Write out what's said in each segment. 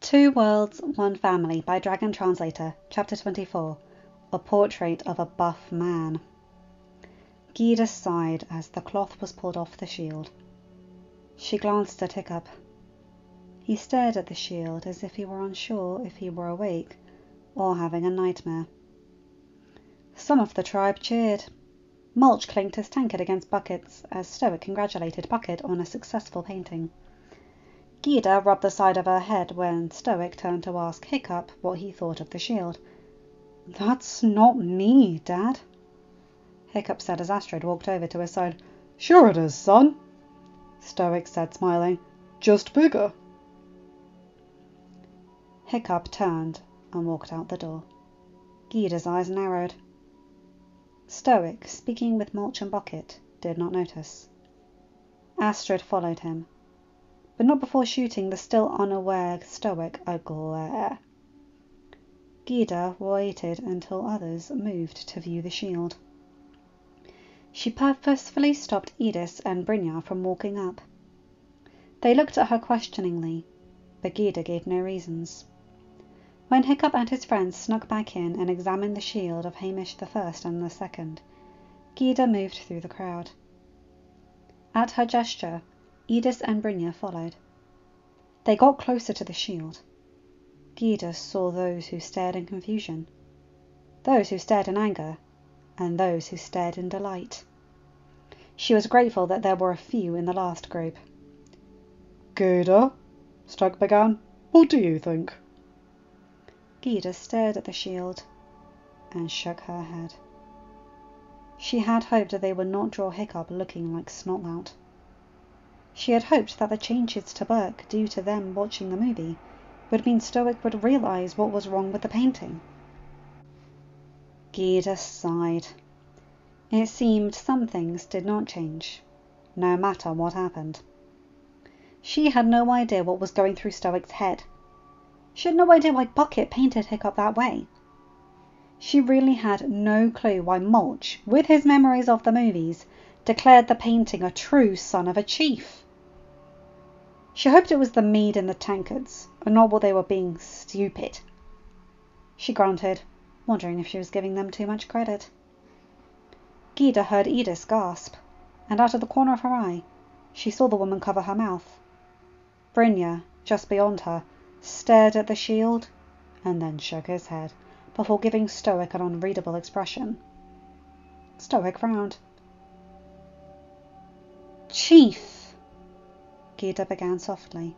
Two Worlds, One Family by Dragon Translator, Chapter 24, A Portrait of a Buff Man. Gyda sighed as the cloth was pulled off the shield. She glanced at Hiccup. He stared at the shield as if he were unsure if he were awake or having a nightmare. Some of the tribe cheered. Mulch clinked his tankard against Bucket's as Stoic congratulated Bucket on a successful painting. Gyda rubbed the side of her head when Stoic turned to ask Hiccup what he thought of the shield. "That's not me, Dad," Hiccup said as Astrid walked over to his side. "Sure it is, son," Stoic said, smiling. "Just bigger." Hiccup turned and walked out the door. Gyda's eyes narrowed. Stoic, speaking with Mulch and Bucket, did not notice. Astrid followed him, but not before shooting the still unaware Stoic a glare. Gyda waited until others moved to view the shield. She purposefully stopped Edith and Brynja from walking up. They looked at her questioningly, but Gyda gave no reasons. When Hiccup and his friends snuck back in and examined the shield of Hamish the First and the Second, Gyda moved through the crowd. At her gesture, Edith and Brynja followed. They got closer to the shield. Gyda saw those who stared in confusion, those who stared in anger, and those who stared in delight. She was grateful that there were a few in the last group. "Gyda," Stoic began, "what do you think?" Gyda stared at the shield and shook her head. She had hoped that they would not draw Hiccup looking like Snotlout. She had hoped that the changes to Burke due to them watching the movie would mean Stoic would realise what was wrong with the painting. Gyda sighed. It seemed some things did not change, no matter what happened. She had no idea what was going through Stoic's head. She had no idea why Bucket painted Hiccup that way. She really had no clue why Mulch, with his memories of the movies, declared the painting a true son of a chief. She hoped it was the mead in the tankards, and not what they were being stupid. She grunted, wondering if she was giving them too much credit. Gyda heard Edith gasp, and out of the corner of her eye, she saw the woman cover her mouth. Brynja, just beyond her, stared at the shield, and then shook his head, before giving Stoic an unreadable expression. Stoic frowned. "Chief," Gyda began softly,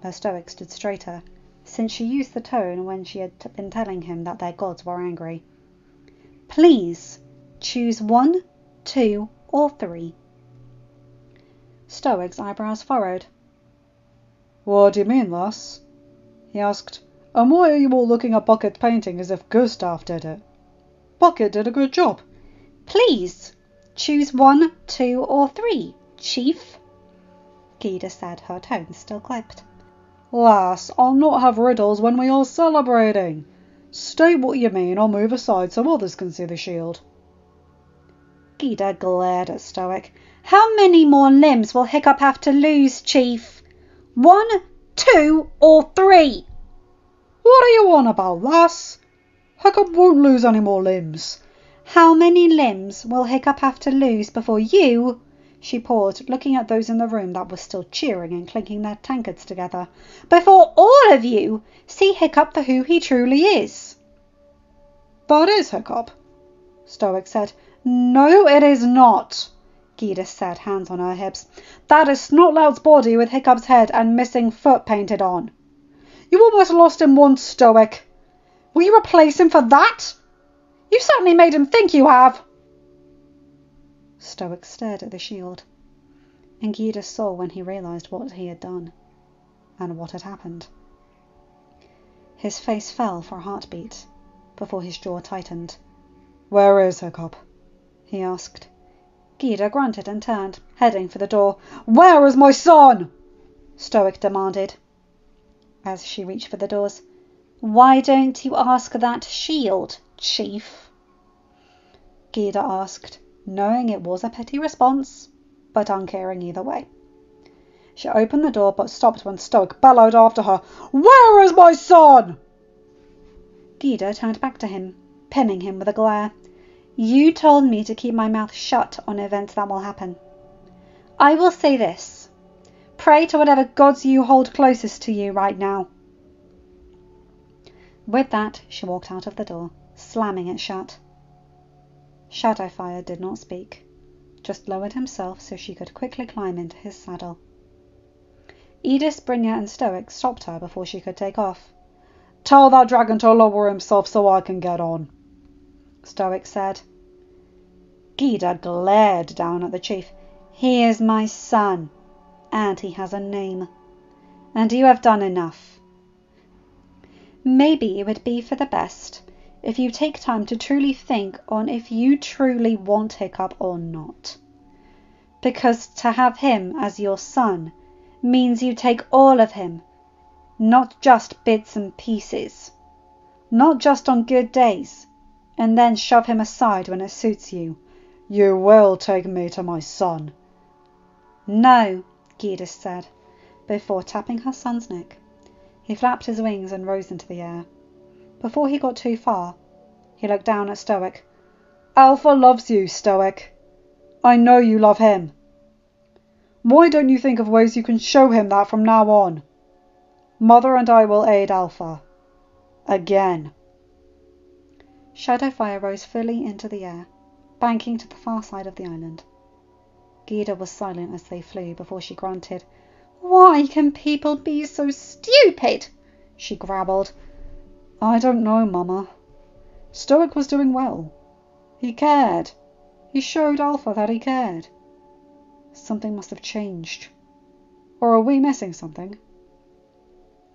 but Stoic stood straighter, since she used the tone when she had been telling him that their gods were angry. "Please, choose 1, 2, or 3. Stoic's eyebrows furrowed. "What do you mean, lass?" he asked. "And why are you all looking at Bucket's painting as if Gustav did it? Bucket did a good job." "Please, choose 1, 2, or 3, Chief," Gyda said, her tone still clipped. "Lass, I'll not have riddles when we are celebrating. State what you mean or move aside so others can see the shield." Gyda glared at Stoic. "How many more limbs will Hiccup have to lose, Chief? 1, 2, or 3? "What are you on about, lass? Hiccup won't lose any more limbs." "How many limbs will Hiccup have to lose before you—" She paused, looking at those in the room that were still cheering and clinking their tankards together. "Before all of you see Hiccup for who he truly is." "That is Hiccup," Stoic said. "No, it is not," Gyda said, hands on her hips. "That is Snotlout's body with Hiccup's head and missing foot painted on. You almost lost him once, Stoic. Will you replace him for that? You certainly made him think you have." Stoic stared at the shield, and Gyda saw when he realised what he had done, and what had happened. His face fell for a heartbeat, before his jaw tightened. "Where is Hiccup?" he asked. Gyda grunted and turned, heading for the door. "Where is my son?" Stoic demanded, as she reached for the doors. "Why don't you ask that shield, Chief?" Gyda asked, knowing it was a petty response, but uncaring either way. She opened the door but stopped when Stoic bellowed after her, "Where is my son?" Gyda turned back to him, pinning him with a glare. You told me to keep my mouth shut on events that will happen. I will say this. Pray to whatever gods you hold closest to you right now. With that, she walked out of the door, slamming it shut. Shadowfire did not speak, just lowered himself so she could quickly climb into his saddle. Edith, Brynja and Stoic stopped her before she could take off. "Tell that dragon to lower himself so I can get on," Stoic said. Gyda glared down at the chief. He is my son, and he has a name, and you have done enough. Maybe it would be for the best if you take time to truly think on if you truly want Hiccup or not. Because to have him as your son means you take all of him, not just bits and pieces, not just on good days, and then shove him aside when it suits you. "You will take me to my son." No, Gyda said, before tapping her son's neck. He flapped his wings and rose into the air. Before he got too far, he looked down at Stoic. "Alpha loves you, Stoic. I know you love him. Why don't you think of ways you can show him that from now on? Mother and I will aid Alpha. Again." Shadowfire rose fully into the air, banking to the far side of the island. Gyda was silent as they flew before she grunted. "Why can people be so stupid?" she grabbled. "I don't know, Mama. Stoic was doing well. He cared. He showed Alpha that he cared. Something must have changed. Or are we missing something?"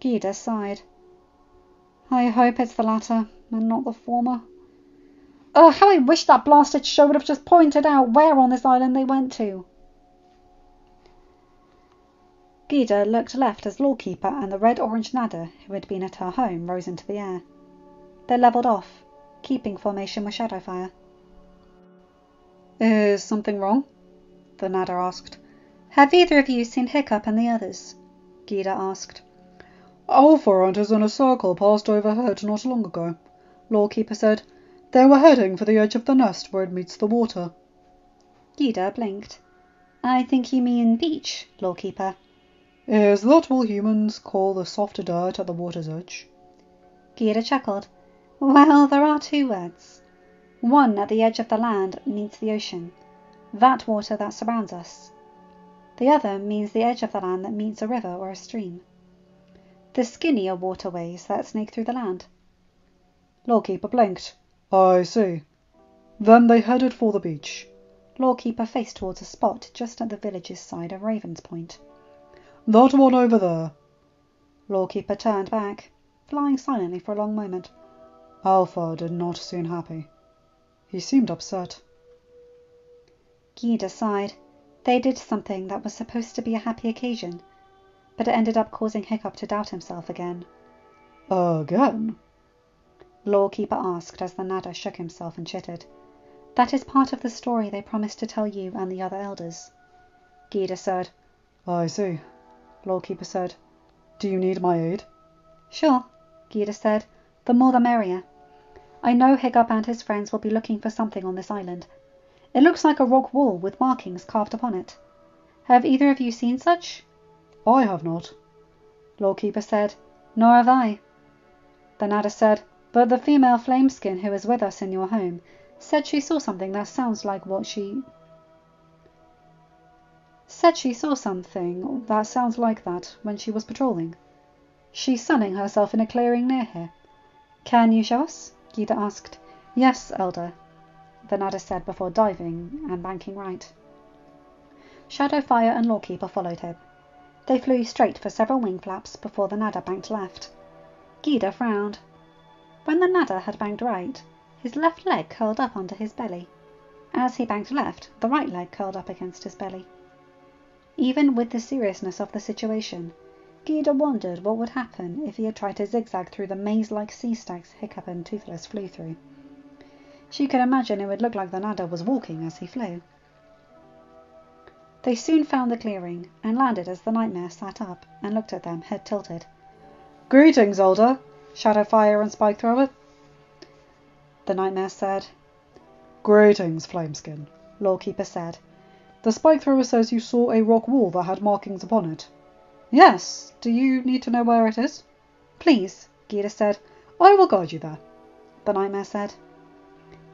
Gyda sighed. "I hope it's the latter and not the former. How I wish that blasted show would have just pointed out where on this island they went to." Gyda looked left as Lawkeeper and the red-orange Nada, who had been at her home, rose into the air. They levelled off, keeping formation with Shadowfire. "Is something wrong?" the Nada asked. "Have either of you seen Hiccup and the others?" Gyda asked. "Alpha and his inner circle passed overhead not long ago," Lawkeeper said. "They were heading for the edge of the nest where it meets the water." Gyda blinked. "I think you mean beach, Lawkeeper." "Is that what humans call the softer dirt at the water's edge?" Gyda chuckled. "Well, there are two words. One at the edge of the land meets the ocean, that water that surrounds us. The other means the edge of the land that meets a river or a stream. The skinnier waterways that snake through the land." Lawkeeper blinked. "I see. Then they headed for the beach." Lawkeeper faced towards a spot just at the village's side of Raven's Point. "That one over there." Lawkeeper turned back, flying silently for a long moment. Alpha did not seem happy. He seemed upset. Gyda sighed. They did something that was supposed to be a happy occasion, but it ended up causing Hiccup to doubt himself again. "Again?" Lawkeeper asked as the Nada shook himself and chittered. "That is part of the story they promised to tell you and the other elders." Gyda said. "I see." Lawkeeper said. "Do you need my aid?" "Sure," Gyda said. "The more the merrier. I know Hiccup and his friends will be looking for something on this island. It looks like a rock wall with markings carved upon it. Have either of you seen such?" "I have not." Lawkeeper said. "Nor have I." The Nada said, "But the female flameskin who is with us in your home said she saw something that sounds like what she... said she saw something that sounds like that when she was patrolling. She's sunning herself in a clearing near here. Can you show us?" Gyda asked. "Yes, Elder," the Nada said before diving and banking right. Shadowfire and Lawkeeper followed him. They flew straight for several wing flaps before the Nada banked left. Gyda frowned. When the Nada had banked right, his left leg curled up under his belly. As he banked left, the right leg curled up against his belly. Even with the seriousness of the situation, Gyda wondered what would happen if he had tried to zigzag through the maze-like sea stacks Hiccup and Toothless flew through. She could imagine it would look like the Nada was walking as he flew. They soon found the clearing and landed as the nightmare sat up and looked at them, head tilted. Greetings, Elder, Shadowfire and Spikethrower. The nightmare said. Greetings, Flameskin, Lawkeeper said. The Spikethrower says you saw a rock wall that had markings upon it. Yes, do you need to know where it is? Please, Gita said. I will guide you there, the nightmare said.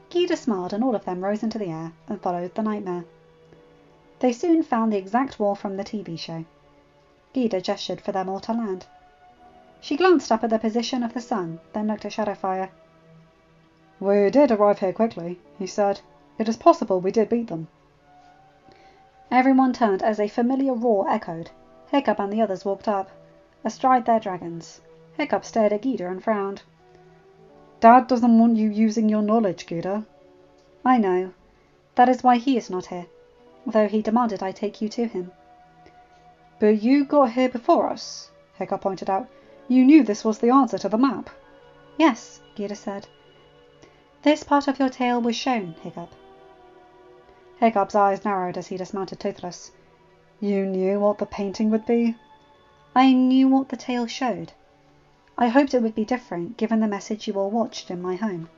Gita smiled and all of them rose into the air and followed the nightmare. They soon found the exact wall from the TV show. Gita gestured for them all to land. She glanced up at the position of the sun, then looked at Shadowfire. We did arrive here quickly, he said. It is possible we did beat them. Everyone turned as a familiar roar echoed. Hiccup and the others walked up, astride their dragons. Hiccup stared at Gita and frowned. Dad doesn't want you using your knowledge, Gita. I know. That is why he is not here, though he demanded I take you to him. But you got here before us, Hiccup pointed out. You knew this was the answer to the map. Yes, Gita said. This part of your tale was shown, Hiccup. Hiccup's eyes narrowed as he dismounted toothless. You knew what the painting would be? I knew what the tale showed. I hoped it would be different, given the message you all watched in my home.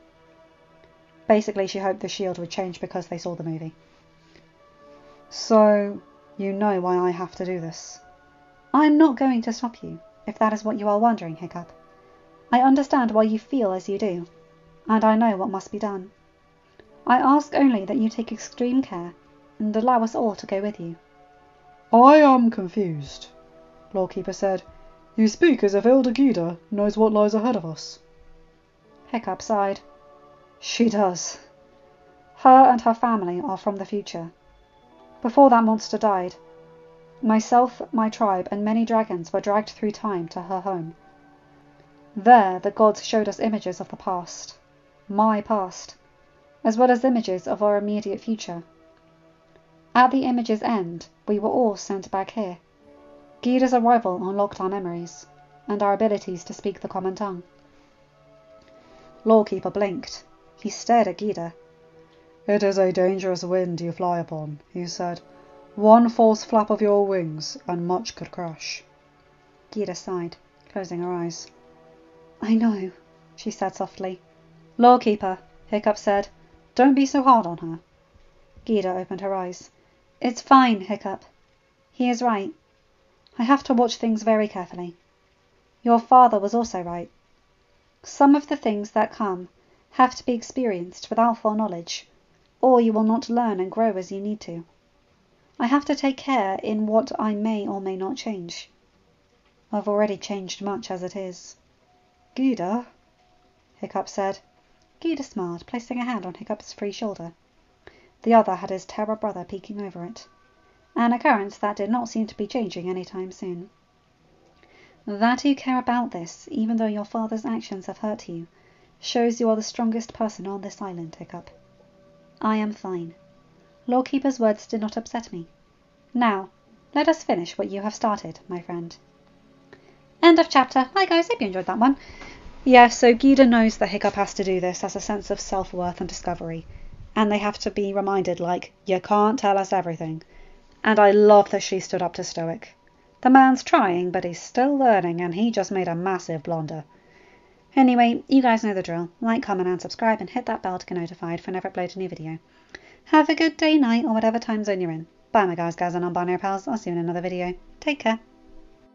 Basically, she hoped the shield would change because they saw the movie. So, you know why I have to do this? I'm not going to stop you, if that is what you are wondering, Hiccup. I understand why you feel as you do, and I know what must be done. I ask only that you take extreme care, and allow us all to go with you. I am confused, Lawkeeper said. You speak as if Elder Gita knows what lies ahead of us. Hiccup sighed. She does. Her and her family are from the future. Before that monster died, myself, my tribe, and many dragons were dragged through time to her home. There the gods showed us images of the past, my past, as well as images of our immediate future. At the image's end, we were all sent back here. Gita's arrival unlocked our memories, and our abilities to speak the common tongue. Lawkeeper blinked. He stared at Gita. It is a dangerous wind you fly upon, he said. One false flap of your wings, and much could crash. Gita sighed, closing her eyes. I know, she said softly. Lawkeeper, Hiccup said. Don't be so hard on her. Gita opened her eyes. It's fine, Hiccup. He is right. I have to watch things very carefully. Your father was also right. Some of the things that come have to be experienced without foreknowledge, or you will not learn and grow as you need to. I have to take care in what I may or may not change. I've already changed much as it is. Gita, Hiccup said. Gita smiled, placing a hand on Hiccup's free shoulder. The other had his terror brother peeking over it. An occurrence that did not seem to be changing any time soon. That you care about this, even though your father's actions have hurt you, shows you are the strongest person on this island, Hiccup. I am fine. Lawkeeper's words did not upset me. Now, let us finish what you have started, my friend. End of chapter. Hi guys, hope you enjoyed that one. Yeah, so Gita knows that Hiccup has to do this as a sense of self-worth and discovery. And they have to be reminded, like, you can't tell us everything. And I love that she stood up to Stoic. The man's trying, but he's still learning, and he just made a massive blunder. Anyway, you guys know the drill. Like, comment, and subscribe, and hit that bell to get notified whenever I upload a new video. Have a good day, night, or whatever time zone you're in. Bye, my guys, and non-binary pals. I'll see you in another video. Take care.